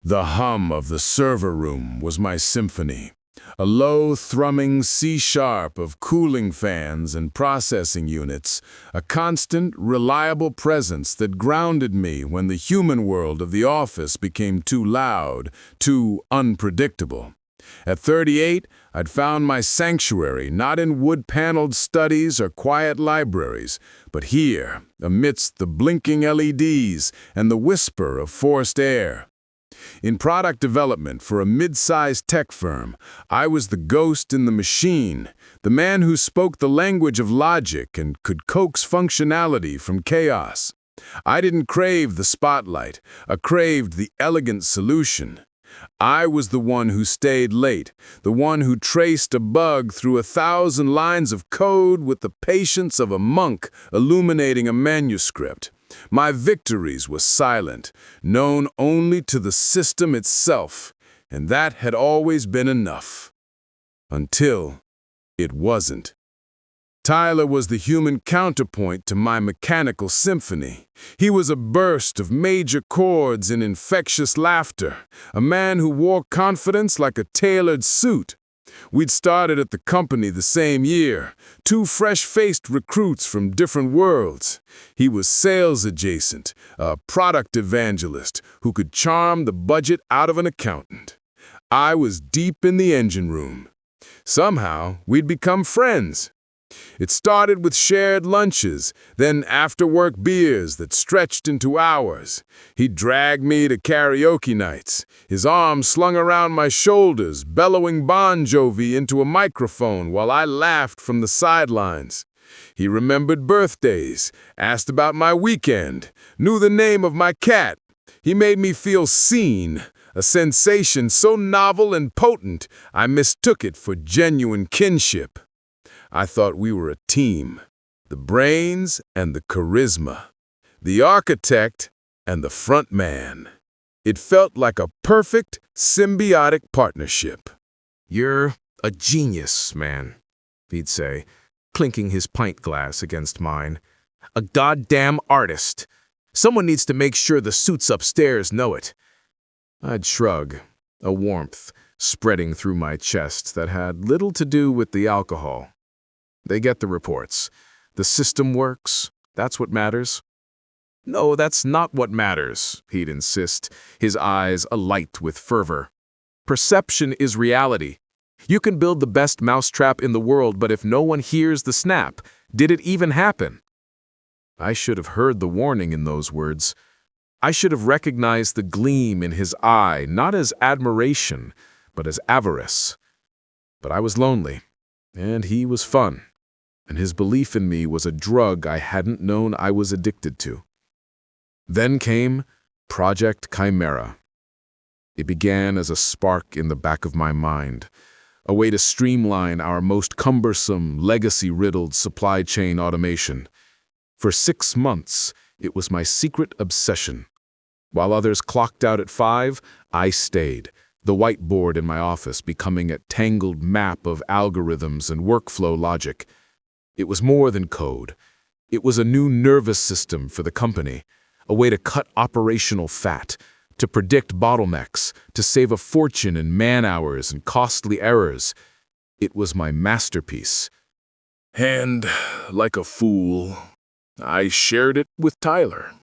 The hum of the server room was my symphony, a low, thrumming C-sharp of cooling fans and processing units, a constant, reliable presence that grounded me when the human world of the office became too loud, too unpredictable. At 38, I'd found my sanctuary not in wood-paneled studies or quiet libraries, but here, amidst the blinking LEDs and the whisper of forced air. In product development for a mid-sized tech firm, I was the ghost in the machine, the man who spoke the language of logic and could coax functionality from chaos. I didn't crave the spotlight, I craved the elegant solution. I was the one who stayed late, the one who traced a bug through 1,000 lines of code with the patience of a monk illuminating a manuscript. My victories were silent, known only to the system itself, and that had always been enough. Until it wasn't. Tyler was the human counterpoint to my mechanical symphony. He was a burst of major chords and infectious laughter, a man who wore confidence like a tailored suit. We'd started at the company the same year, two fresh-faced recruits from different worlds. He was sales adjacent, a product evangelist who could charm the budget out of an accountant. I was deep in the engine room. Somehow, we'd become friends. It started with shared lunches, then after-work beers that stretched into hours. He'd drag me to karaoke nights, his arms slung around my shoulders, bellowing Bon Jovi into a microphone while I laughed from the sidelines. He remembered birthdays, asked about my weekend, knew the name of my cat. He made me feel seen, a sensation so novel and potent I mistook it for genuine kinship. I thought we were a team, the brains and the charisma, the architect and the front man. It felt like a perfect, symbiotic partnership. "You're a genius, man," he'd say, clinking his pint glass against mine. "A goddamn artist. Someone needs to make sure the suits upstairs know it." I'd shrug, a warmth spreading through my chest that had little to do with the alcohol. They get the reports. The system works. That's what matters. "No, that's not what matters," he'd insist, his eyes alight with fervor. "Perception is reality. You can build the best mousetrap in the world, but if no one hears the snap, did it even happen?" I should have heard the warning in those words. I should have recognized the gleam in his eye, not as admiration, but as avarice. But I was lonely, and he was fun. And his belief in me was a drug I hadn't known I was addicted to. Then came Project Chimera. It began as a spark in the back of my mind, a way to streamline our most cumbersome, legacy-riddled supply chain automation. For 6 months, it was my secret obsession. While others clocked out at 5, I stayed, the whiteboard in my office becoming a tangled map of algorithms and workflow logic. It was more than code. It was a new nervous system for the company, a way to cut operational fat, to predict bottlenecks, to save a fortune in man-hours and costly errors. It was my masterpiece. And, like a fool, I shared it with Tyler.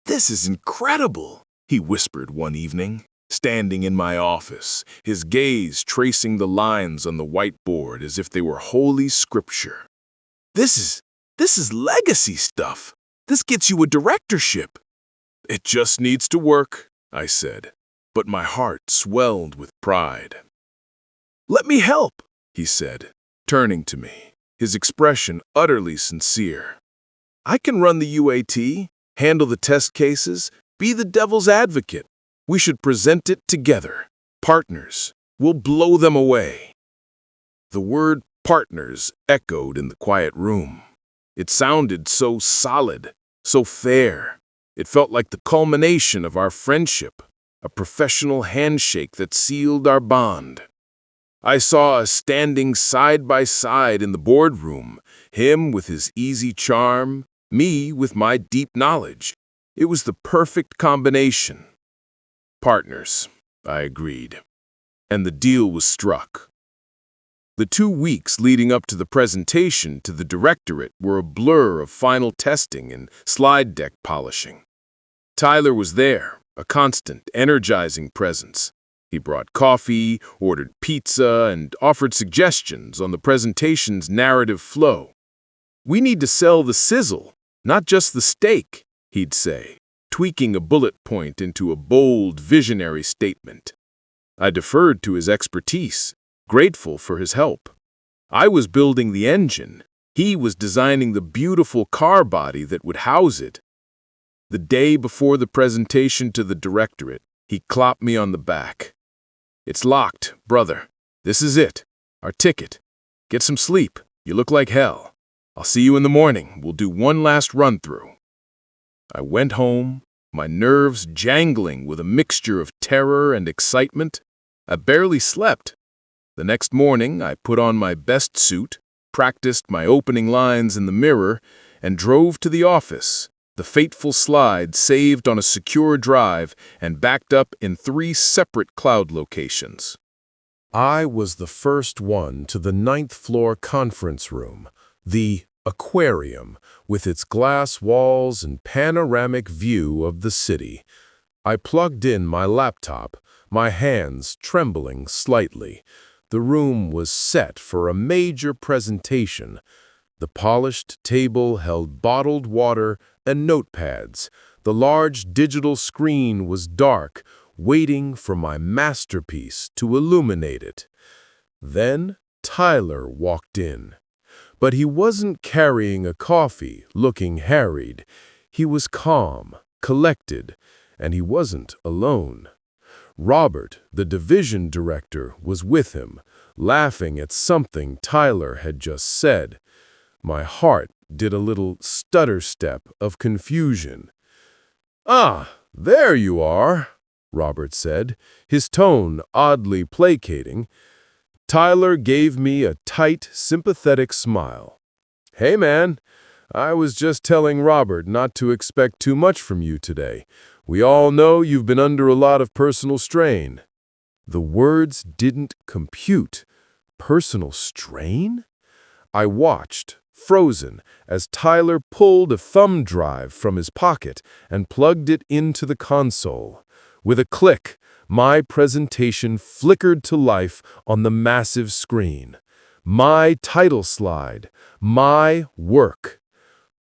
"This is incredible," he whispered one evening, standing in my office, his gaze tracing the lines on the whiteboard as if they were holy scripture. This is legacy stuff. This gets you a directorship." "It just needs to work," I said, but my heart swelled with pride. "Let me help," he said, turning to me, his expression utterly sincere. "I can run the UAT, handle the test cases, be the devil's advocate. We should present it together. Partners. We'll blow them away." The word partners echoed in the quiet room. It sounded so solid, so fair. It felt like the culmination of our friendship, a professional handshake that sealed our bond. I saw us standing side by side in the boardroom, him with his easy charm, me with my deep knowledge. It was the perfect combination. Partners, I agreed. And the deal was struck. The 2 weeks leading up to the presentation to the directorate were a blur of final testing and slide deck polishing. Tyler was there, a constant, energizing presence. He brought coffee, ordered pizza, and offered suggestions on the presentation's narrative flow. "We need to sell the sizzle, not just the steak," he'd say, tweaking a bullet point into a bold, visionary statement. I deferred to his expertise, grateful for his help. I was building the engine. He was designing the beautiful car body that would house it. The day before the presentation to the directorate, he clapped me on the back. "It's locked, brother. This is it. Our ticket. Get some sleep. You look like hell. I'll see you in the morning. We'll do one last run-through." I went home, my nerves jangling with a mixture of terror and excitement. I barely slept. The next morning, I put on my best suit, practiced my opening lines in the mirror, and drove to the office, the fateful slide saved on a secure drive and backed up in 3 separate cloud locations. I was the first one to the 9th floor conference room, the aquarium, with its glass walls and panoramic view of the city. I plugged in my laptop, my hands trembling slightly. The room was set for a major presentation. The polished table held bottled water and notepads. The large digital screen was dark, waiting for my masterpiece to illuminate it. Then Tyler walked in. But he wasn't carrying a coffee, looking harried. He was calm, collected, and he wasn't alone. Robert, the division director, was with him, laughing at something Tyler had just said. My heart did a little stutter step of confusion. "Ah, there you are," Robert said, his tone oddly placating. Tyler gave me a tight, sympathetic smile. "Hey, man, I was just telling Robert not to expect too much from you today. We all know you've been under a lot of personal strain." The words didn't compute. Personal strain? I watched, frozen, as Tyler pulled a thumb drive from his pocket and plugged it into the console. With a click, my presentation flickered to life on the massive screen. My title slide, my work.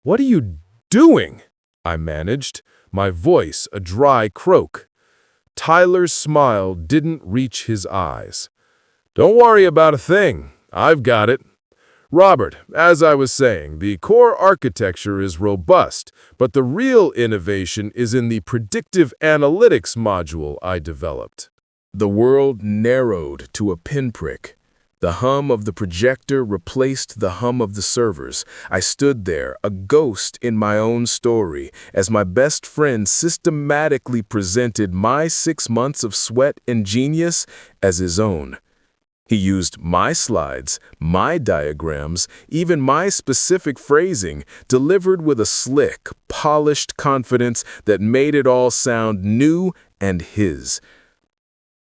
"What are you doing?" I managed, my voice a dry croak. Tyler's smile didn't reach his eyes. "Don't worry about a thing. I've got it. Robert, as I was saying, the core architecture is robust, but the real innovation is in the predictive analytics module I developed." The world narrowed to a pinprick. The hum of the projector replaced the hum of the servers. I stood there, a ghost in my own story, as my best friend systematically presented my 6 months of sweat and genius as his own. He used my slides, my diagrams, even my specific phrasing, delivered with a slick, polished confidence that made it all sound new and his.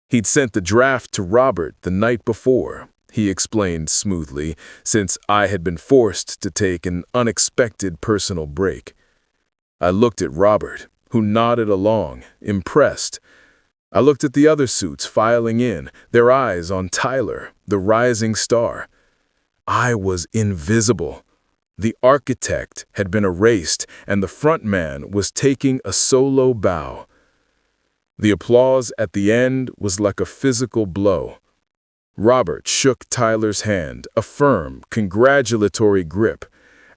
He'd sent the draft to Robert the night before, he explained smoothly, since I had been forced to take an unexpected personal break. I looked at Robert, who nodded along, impressed. I looked at the other suits filing in, their eyes on Tyler, the rising star. I was invisible. The architect had been erased, and the front man was taking a solo bow. The applause at the end was like a physical blow. Robert shook Tyler's hand, a firm, congratulatory grip.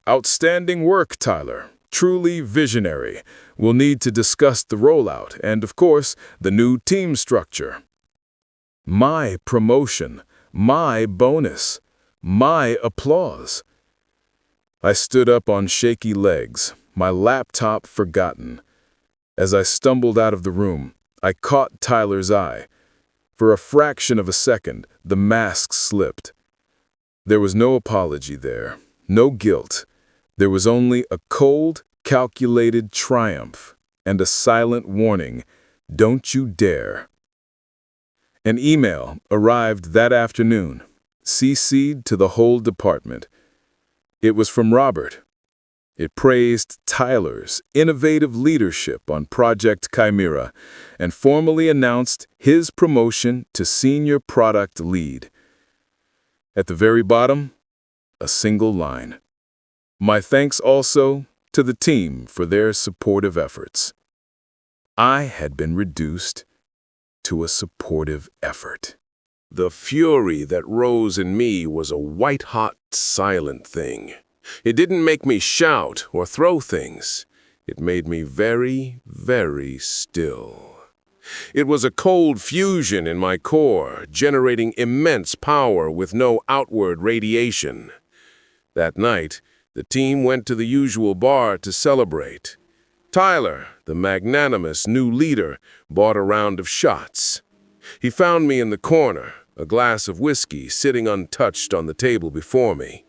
"Outstanding work, Tyler. Truly visionary. We'll need to discuss the rollout and, of course, the new team structure." My promotion, my bonus, my applause. I stood up on shaky legs, my laptop forgotten. As I stumbled out of the room, I caught Tyler's eye. For a fraction of a second, the mask slipped. There was no apology there, no guilt. There was only a cold, calculated triumph and a silent warning. Don't you dare. An email arrived that afternoon, CC'd to the whole department. It was from Robert. It praised Tyler's innovative leadership on Project Chimera and formally announced his promotion to Senior Product Lead. At the very bottom, a single line. My thanks also to the team for their supportive efforts. I had been reduced to a supportive effort. The fury that rose in me was a white-hot, silent thing. It didn't make me shout or throw things. It made me very, very still. It was a cold fusion in my core, generating immense power with no outward radiation. That night, the team went to the usual bar to celebrate. Tyler, the magnanimous new leader, bought a round of shots. He found me in the corner, a glass of whiskey sitting untouched on the table before me.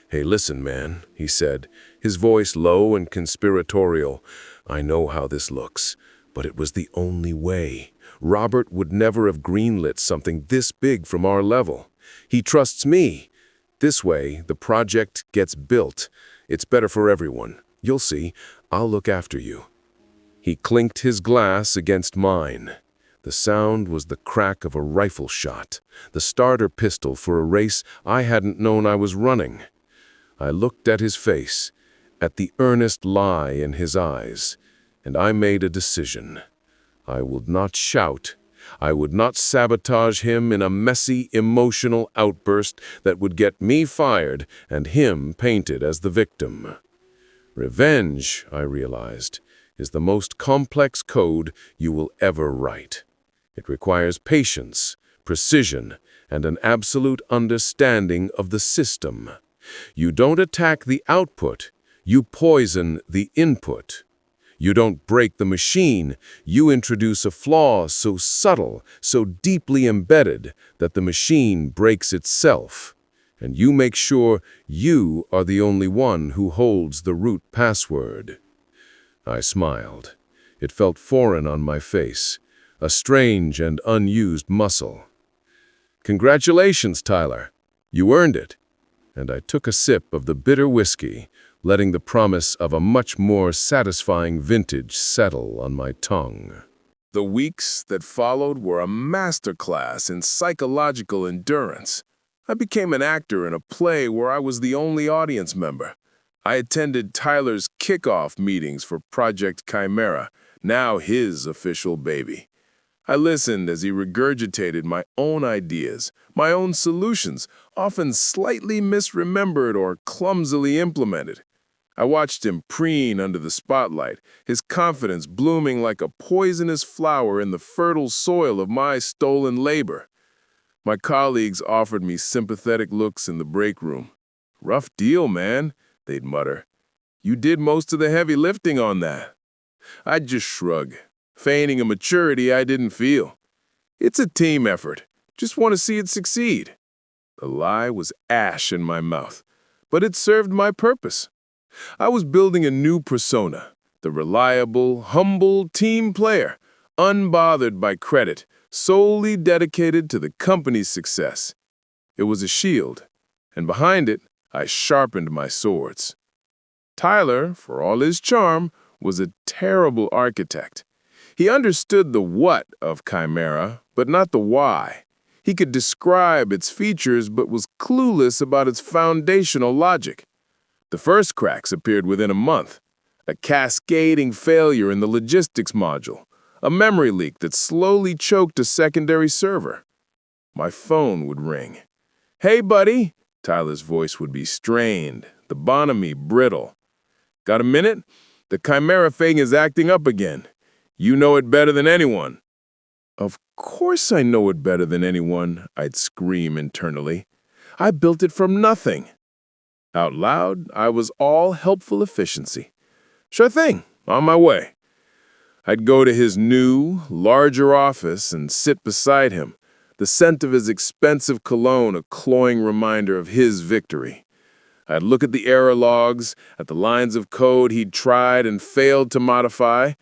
Hey, listen, man, he said, his voice low and conspiratorial. I know how this looks, but it was the only way. Robert would never have greenlit something this big from our level. He trusts me. This way, the project gets built. It's better for everyone. You'll see. I'll look after you. He clinked his glass against mine. The sound was the crack of a rifle shot, the starter pistol for a race I hadn't known I was running. I looked at his face, at the earnest lie in his eyes, and I made a decision. I would not shout. I would not sabotage him in a messy, emotional outburst that would get me fired and him painted as the victim. Revenge, I realized, is the most complex code you will ever write. It requires patience, precision, and an absolute understanding of the system. You don't attack the output, you poison the input. You don't break the machine, you introduce a flaw so subtle, so deeply embedded that the machine breaks itself. And you make sure you are the only one who holds the root password. I smiled. It felt foreign on my face, a strange and unused muscle. Congratulations, Tyler. You earned it. And I took a sip of the bitter whiskey, letting the promise of a much more satisfying vintage settle on my tongue. The weeks that followed were a masterclass in psychological endurance. I became an actor in a play where I was the only audience member. I attended Tyler's kickoff meetings for Project Chimera, now his official baby. I listened as he regurgitated my own ideas, my own solutions, often slightly misremembered or clumsily implemented. I watched him preen under the spotlight, his confidence blooming like a poisonous flower in the fertile soil of my stolen labor. My colleagues offered me sympathetic looks in the break room. "Rough deal, man," they'd mutter. "You did most of the heavy lifting on that." I'd just shrug, feigning a maturity I didn't feel. It's a team effort. Just want to see it succeed. The lie was ash in my mouth, but it served my purpose. I was building a new persona, the reliable, humble team player, unbothered by credit, solely dedicated to the company's success. It was a shield, and behind it, I sharpened my swords. Tyler, for all his charm, was a terrible architect. He understood the what of Chimera, but not the why. He could describe its features, but was clueless about its foundational logic. The first cracks appeared within a month. A cascading failure in the logistics module, a memory leak that slowly choked a secondary server. My phone would ring. "Hey, buddy!" Tyler's voice would be strained, the bonhomie brittle. "Got a minute? The Chimera thing is acting up again. You know it better than anyone." "Of course I know it better than anyone," I'd scream internally. "I built it from nothing." Out loud, I was all helpful efficiency. "Sure thing, on my way." I'd go to his new, larger office and sit beside him, the scent of his expensive cologne a cloying reminder of his victory. I'd look at the error logs, at the lines of code he'd tried and failed to modify,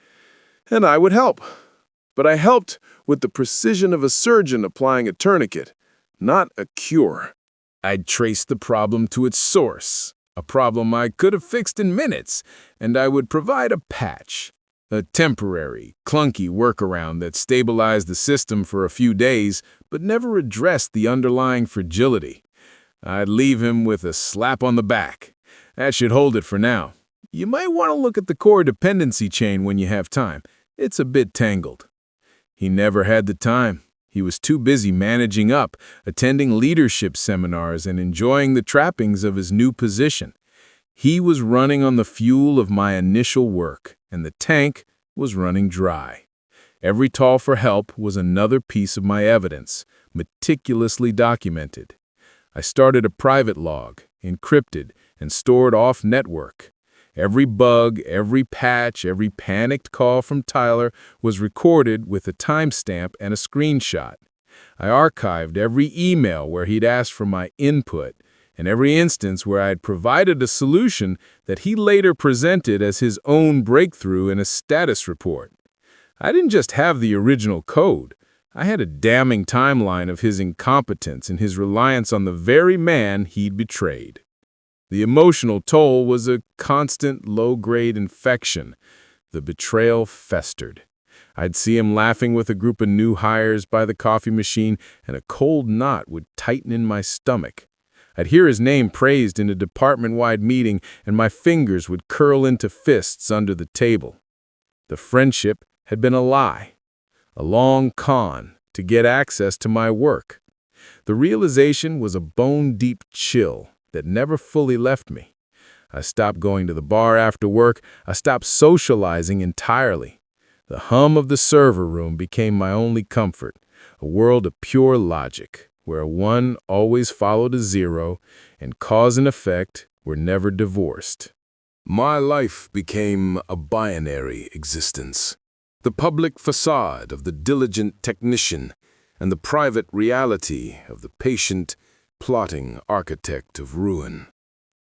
and I would help. but I helped with the precision of a surgeon applying a tourniquet, not a cure. I'd traced the problem to its source, a problem I could have fixed in minutes, and I would provide a patch, a temporary, clunky workaround that stabilized the system for a few days but never addressed the underlying fragility. I'd leave him with a slap on the back. That should hold it for now. You might want to look at the core dependency chain when you have time. It's a bit tangled. He never had the time. He was too busy managing up, attending leadership seminars, and enjoying the trappings of his new position. He was running on the fuel of my initial work, and the tank was running dry. Every call for help was another piece of my evidence, meticulously documented. I started a private log, encrypted and stored off-network. Every bug, every patch, every panicked call from Tyler was recorded with a timestamp and a screenshot. I archived every email where he'd asked for my input, and every instance where I had provided a solution that he later presented as his own breakthrough in a status report. I didn't just have the original code. I had a damning timeline of his incompetence and his reliance on the very man he'd betrayed. The emotional toll was a constant low-grade infection. The betrayal festered. I'd see him laughing with a group of new hires by the coffee machine, and a cold knot would tighten in my stomach. I'd hear his name praised in a department-wide meeting, and my fingers would curl into fists under the table. The friendship had been a lie, a long con to get access to my work. The realization was a bone-deep chill that never fully left me. I stopped going to the bar after work. I stopped socializing entirely. The hum of the server room became my only comfort, a world of pure logic, where a 1 always followed a 0, and cause and effect were never divorced. My life became a binary existence. The public facade of the diligent technician and the private reality of the patient, plotting architect of ruin.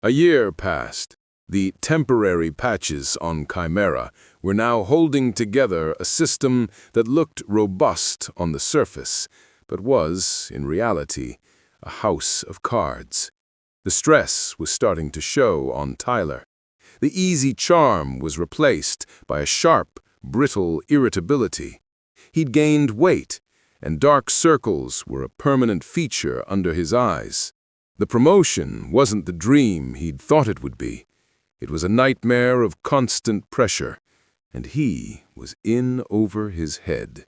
A year passed. The temporary patches on Chimera were now holding together a system that looked robust on the surface, but was, in reality, a house of cards. The stress was starting to show on Tyler. The easy charm was replaced by a sharp, brittle irritability. He'd gained weight, and dark circles were a permanent feature under his eyes. The promotion wasn't the dream he'd thought it would be. It was a nightmare of constant pressure, and he was in over his head.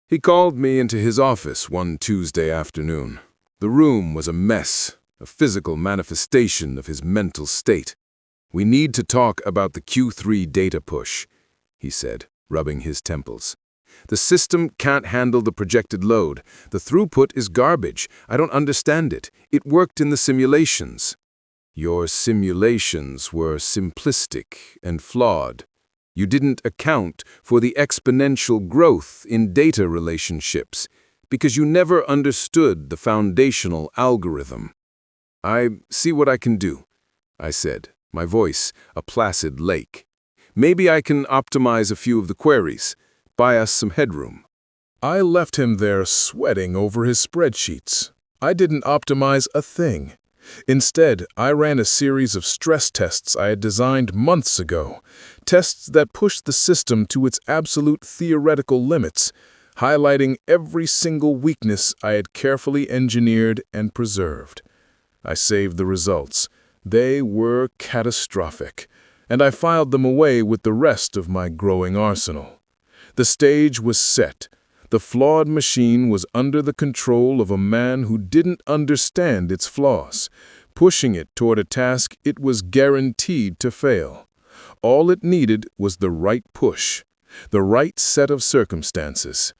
He called me into his office one Tuesday afternoon. The room was a mess, a physical manifestation of his mental state. "We need to talk about the Q3 data push," he said, rubbing his temples. "The system can't handle the projected load. The throughput is garbage. I don't understand it. It worked in the simulations." "Your simulations were simplistic and flawed. You didn't account for the exponential growth in data relationships because you never understood the foundational algorithm." "I see what I can do," I said, my voice a placid lake. "Maybe I can optimize a few of the queries. Buy us some headroom." I left him there sweating over his spreadsheets. I didn't optimize a thing. Instead, I ran a series of stress tests I had designed months ago, tests that pushed the system to its absolute theoretical limits, highlighting every single weakness I had carefully engineered and preserved. I saved the results. They were catastrophic, and I filed them away with the rest of my growing arsenal. The stage was set. The flawed machine was under the control of a man who didn't understand its flaws, pushing it toward a task it was guaranteed to fail. All it needed was the right push, the right set of circumstances.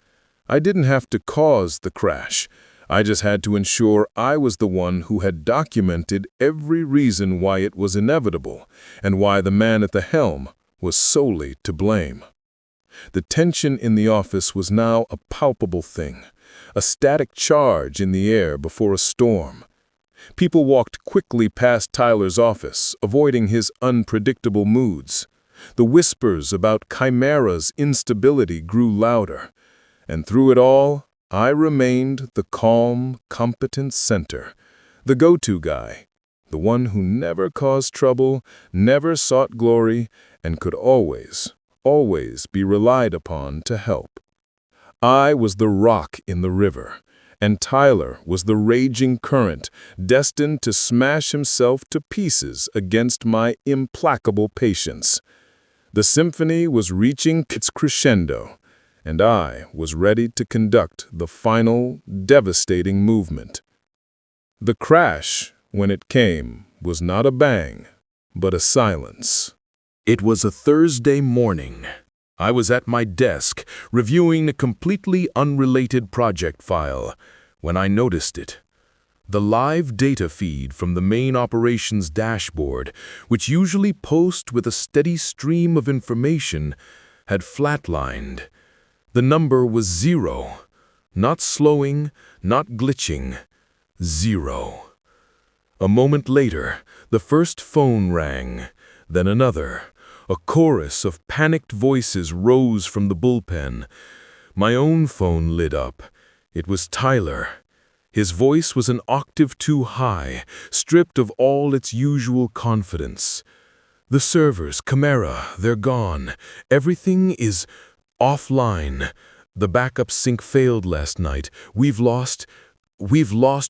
I didn't have to cause the crash. I just had to ensure I was the one who had documented every reason why it was inevitable and why the man at the helm was solely to blame. The tension in the office was now a palpable thing, a static charge in the air before a storm. People walked quickly past Tyler's office, avoiding his unpredictable moods. The whispers about Chimera's instability grew louder. And through it all, I remained the calm, competent center, the go-to guy, the one who never caused trouble, never sought glory, and could always, always be relied upon to help. I was the rock in the river, and Tyler was the raging current, destined to smash himself to pieces against my implacable patience. The symphony was reaching its crescendo, and I was ready to conduct the final, devastating movement. The crash, when it came, was not a bang, but a silence. It was a Thursday morning. I was at my desk, reviewing a completely unrelated project file, when I noticed it. The live data feed from the main operations dashboard, which usually posts with a steady stream of information, had flatlined. The number was 0. Not slowing, not glitching. 0. A moment later, the first phone rang, then another. A chorus of panicked voices rose from the bullpen. My own phone lit up. It was Tyler. His voice was an octave too high, stripped of all its usual confidence. "The servers, Chimera, they're gone. Everything is offline. The backup sync failed last night. We've lost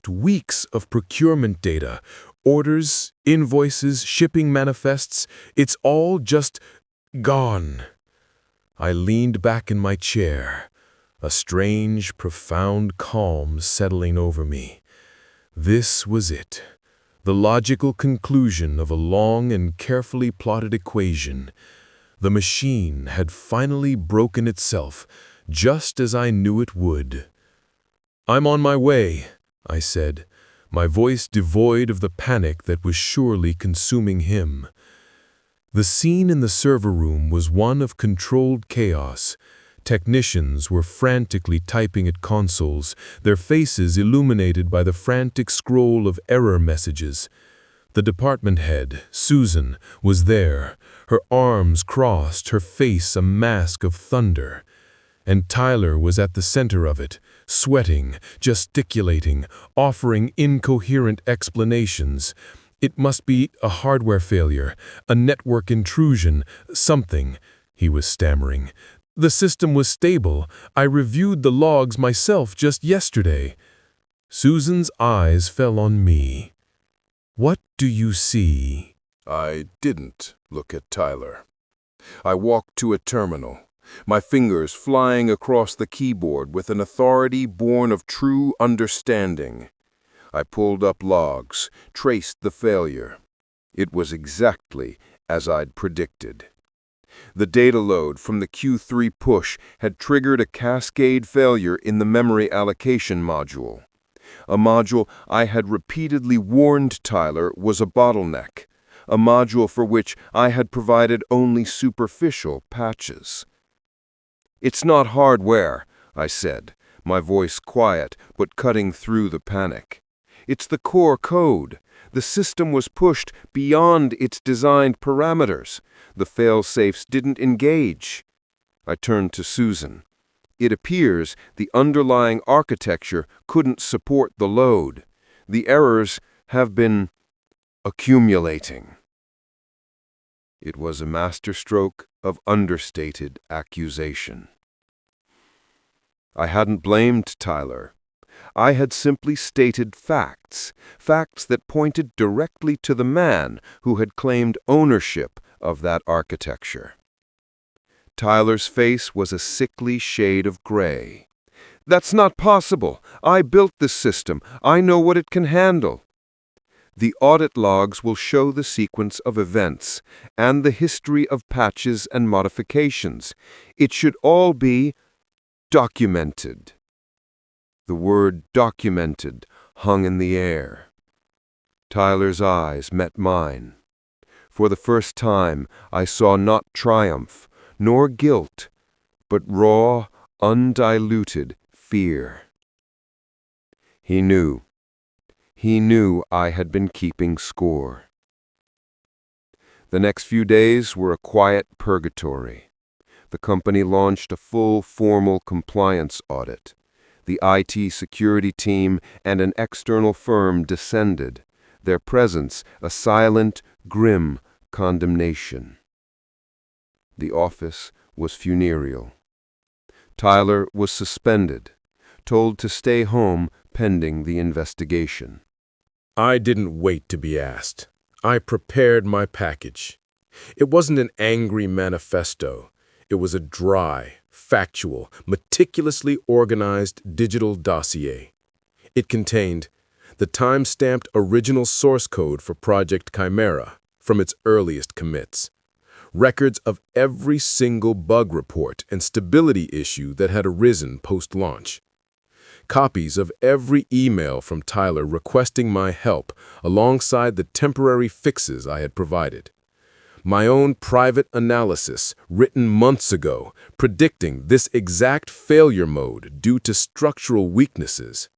weeks of procurement data. Orders, invoices, shipping manifests. It's all just gone." I leaned back in my chair, a strange, profound calm settling over me. This was it, the logical conclusion of a long and carefully plotted equation. The machine had finally broken itself, just as I knew it would. "I'm on my way," I said, my voice devoid of the panic that was surely consuming him. The scene in the server room was one of controlled chaos. Technicians were frantically typing at consoles, their faces illuminated by the frantic scroll of error messages. The department head, Susan, was there, her arms crossed, her face a mask of thunder. And Tyler was at the center of it, sweating, gesticulating, offering incoherent explanations. "It must be a hardware failure, a network intrusion, something," he was stammering. "The system was stable. I reviewed the logs myself just yesterday." Susan's eyes fell on me. "What do you see?" I didn't look at Tyler. I walked to a terminal, my fingers flying across the keyboard with an authority born of true understanding. I pulled up logs, traced the failure. It was exactly as I'd predicted. The data load from the Q3 push had triggered a cascade failure in the memory allocation module. A module I had repeatedly warned Tyler was a bottleneck, a module for which I had provided only superficial patches. "It's not hardware," I said, my voice quiet but cutting through the panic. "It's the core code. The system was pushed beyond its designed parameters. The fail-safes didn't engage." I turned to Susan. "It appears the underlying architecture couldn't support the load. The errors have been accumulating." It was a masterstroke of understated accusation. I hadn't blamed Tyler. I had simply stated facts, facts that pointed directly to the man who had claimed ownership of that architecture. Tyler's face was a sickly shade of gray. "That's not possible. I built this system. I know what it can handle." "The audit logs will show the sequence of events and the history of patches and modifications. It should all be documented." The word documented hung in the air. Tyler's eyes met mine. For the first time, I saw not triumph, nor guilt, but raw, undiluted fear. He knew. He knew I had been keeping score. The next few days were a quiet purgatory. the company launched a full formal compliance audit. The IT security team and an external firm descended, their presence a silent, grim condemnation. The office was funereal. Tyler was suspended, told to stay home pending the investigation. I didn't wait to be asked. I prepared my package. It wasn't an angry manifesto. It was a dry, factual, meticulously organized digital dossier. It contained the time-stamped original source code for Project Chimera from its earliest commits, records of every single bug report and stability issue that had arisen post-launch, copies of every email from Tyler requesting my help alongside the temporary fixes I had provided, my own private analysis written months ago predicting this exact failure mode due to structural weaknesses,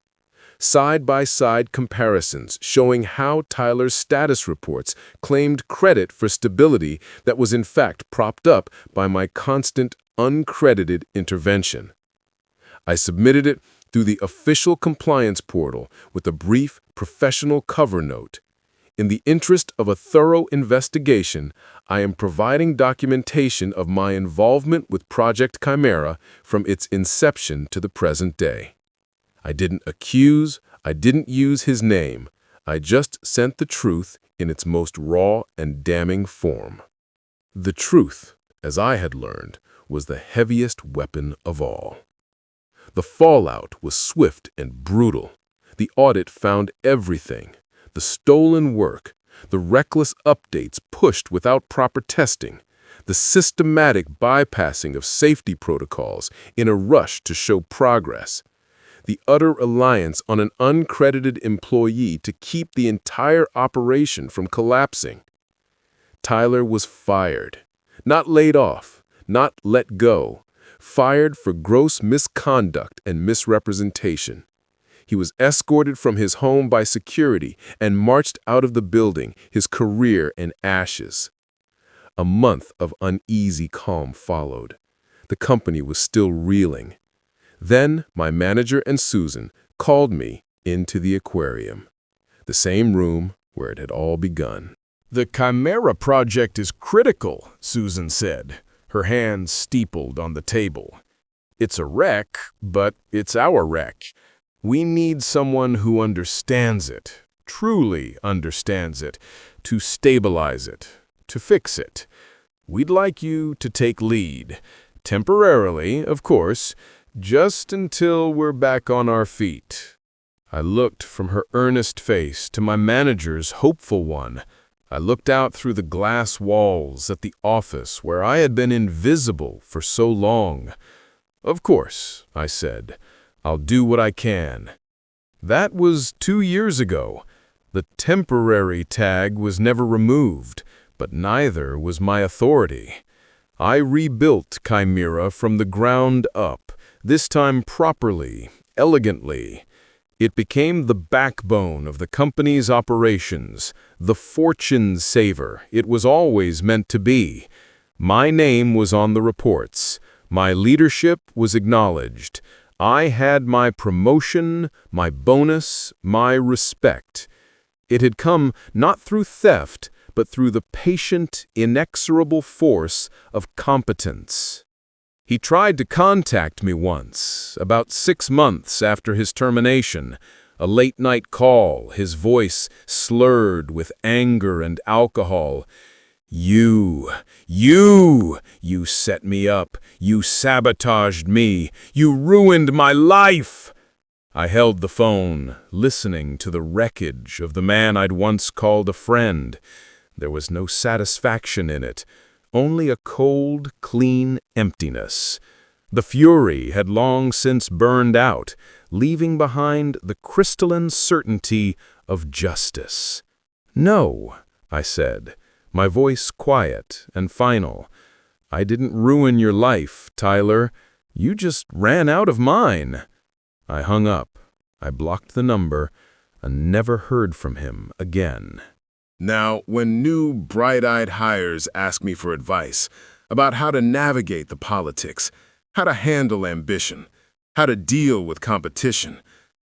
side-by-side comparisons showing how Tyler's status reports claimed credit for stability that was in fact propped up by my constant, uncredited intervention. I submitted it through the official compliance portal with a brief, professional cover note. In the interest of a thorough investigation, I am providing documentation of my involvement with Project Chimera from its inception to the present day. I didn't accuse, I didn't use his name. I just sent the truth in its most raw and damning form. The truth, as I had learned, was the heaviest weapon of all. The fallout was swift and brutal. The audit found everything: the stolen work, the reckless updates pushed without proper testing, the systematic bypassing of safety protocols in a rush to show progress, the utter reliance on an uncredited employee to keep the entire operation from collapsing. Tyler was fired, not laid off, not let go, fired for gross misconduct and misrepresentation. He was escorted from his home by security and marched out of the building, his career in ashes. A month of uneasy calm followed. The company was still reeling. Then my manager and Susan called me into the aquarium, the same room where it had all begun. "The Chimera project is critical," Susan said, her hands steepled on the table. "It's a wreck, but it's our wreck. We need someone who understands it, truly understands it, to stabilize it, to fix it. We'd like you to take lead, temporarily, of course, just until we're back on our feet." I looked from her earnest face to my manager's hopeful one. I looked out through the glass walls at the office where I had been invisible for so long. "Of course," I said, "I'll do what I can." That was 2 years ago. The temporary tag was never removed, but neither was my authority. I rebuilt Chimera from the ground up, this time properly, elegantly. It became the backbone of the company's operations, the fortune saver it was always meant to be. My name was on the reports. My leadership was acknowledged. I had my promotion, my bonus, my respect. It had come not through theft, but through the patient, inexorable force of competence. He tried to contact me once, about 6 months after his termination, a late-night call, his voice slurred with anger and alcohol. You set me up, you sabotaged me, you ruined my life." I held the phone, listening to the wreckage of the man I'd once called a friend. There was no satisfaction in it, only a cold, clean emptiness. The fury had long since burned out, leaving behind the crystalline certainty of justice. "No," I said, my voice quiet and final. "I didn't ruin your life, Tyler. You just ran out of mine." I hung up. I blocked the number and never heard from him again. Now, when new bright-eyed hires ask me for advice, about how to navigate the politics, how to handle ambition, how to deal with competition.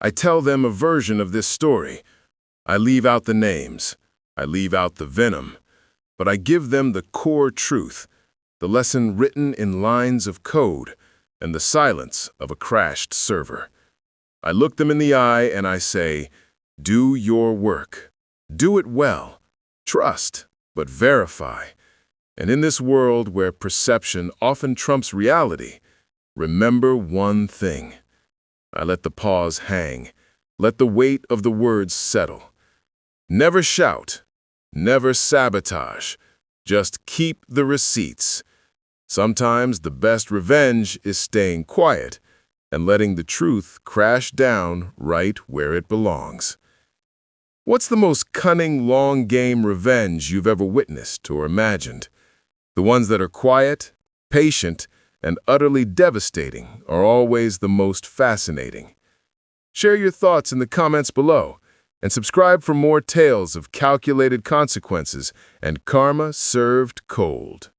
I tell them a version of this story. I leave out the names, I leave out the venom, but I give them the core truth, the lesson written in lines of code and the silence of a crashed server. I look them in the eye and I say, do your work. Do it well. Trust, but verify. And in this world where perception often trumps reality, remember one thing. I let the pause hang. Let the weight of the words settle. Never shout. Never sabotage. Just keep the receipts. Sometimes the best revenge is staying quiet and letting the truth crash down right where it belongs. What's the most cunning long-game revenge you've ever witnessed or imagined? The ones that are quiet, patient, and utterly devastating are always the most fascinating. Share your thoughts in the comments below, and subscribe for more tales of calculated consequences and karma served cold.